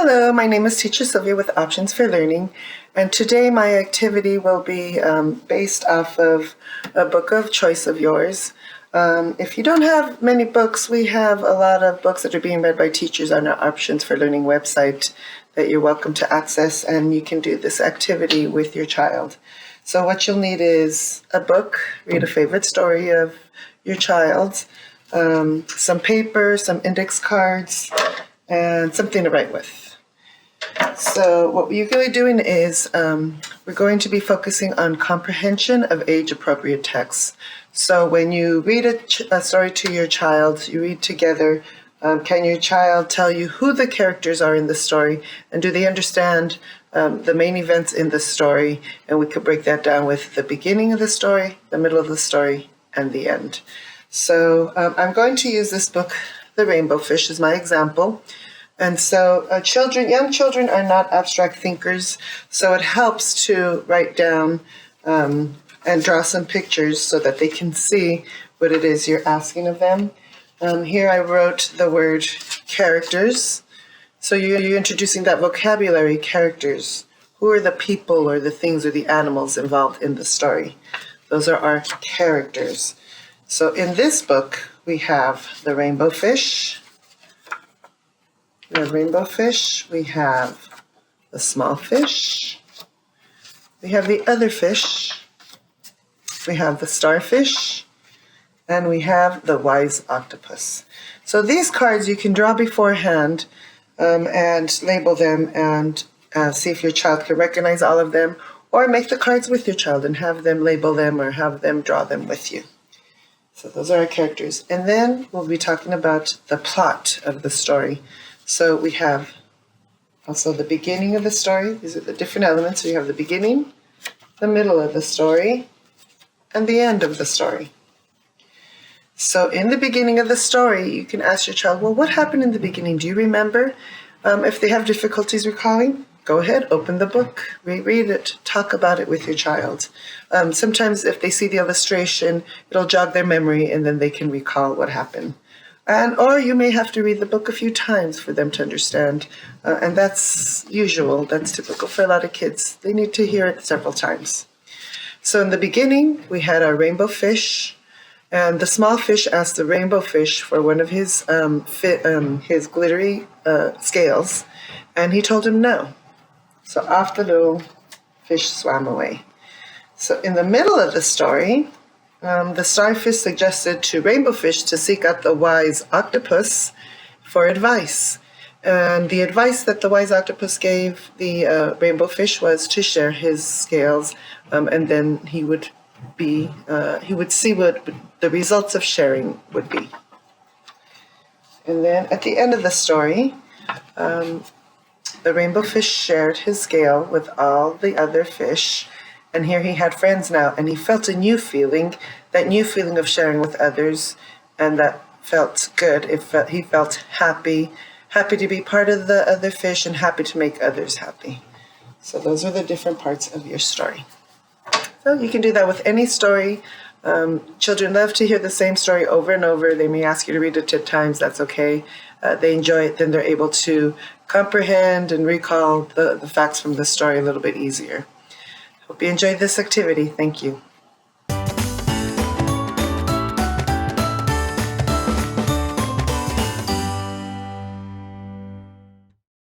Hello, my name is Teacher Sylvia with Options for Learning, and today my activity will be based off of a book of choice of yours. If you don't have many books, we have a lot of books that are being read by teachers on our Options for Learning website that you're welcome to access, and you can do this activity with your child. So what you'll need is a book, read a favorite story of your child's, some paper, some index cards, and something to write with. So what we're really doing is we're going to be focusing on comprehension of age-appropriate texts. So when you read a story to your child, you read together, can your child tell you who the characters are in the story, and do they understand the main events in the story? And we could break that down with the beginning of the story, the middle of the story, and the end. So I'm going to use this book, The Rainbow Fish, as my example. And so young children are not abstract thinkers, so it helps to write down and draw some pictures so that they can see what it is you're asking of them. Here I wrote the word characters. So you're introducing that vocabulary, characters. Who are the people or the things or the animals involved in the story? Those are our characters. So in this book, we have the rainbow fish. We have rainbow fish, we have the small fish, we have the other fish, we have the starfish, and we have the wise octopus. So these cards you can draw beforehand and label them and see if your child can recognize all of them, or make the cards with your child and have them label them or have them draw them with you. So those are our characters. And then we'll be talking about the plot of the story. So we have also the beginning of the story. These are the different elements. We have the beginning, the middle of the story, and the end of the story. So in the beginning of the story, you can ask your child, well, what happened in the beginning? Do you remember? If they have difficulties recalling, go ahead, open the book, reread it, talk about it with your child. Sometimes if they see the illustration, it'll jog their memory and then they can recall what happened. Or you may have to read the book a few times for them to understand. And that's usual. That's typical for a lot of kids. They need to hear it several times. So in the beginning, we had our rainbow fish. And the small fish asked the rainbow fish for one of his glittery scales. And he told him no. So off the little fish swam away. So in the middle of the story, the starfish suggested to rainbow fish to seek out the wise octopus for advice. And the advice that the wise octopus gave the rainbow fish was to share his scales, and then he would see what the results of sharing would be. And then at the end of the story, the rainbow fish shared his scale with all the other fish. And here he had friends now, and he felt a new feeling, that new feeling of sharing with others, and that felt good. He felt happy to be part of the other fish and happy to make others happy. So those are the different parts of your story. So you can do that with any story. Children love to hear the same story over and over. They may ask you to read it 10 times. That's okay. They enjoy it. Then they're able to comprehend and recall the facts from the story a little bit easier. Hope you enjoyed this activity. Thank you.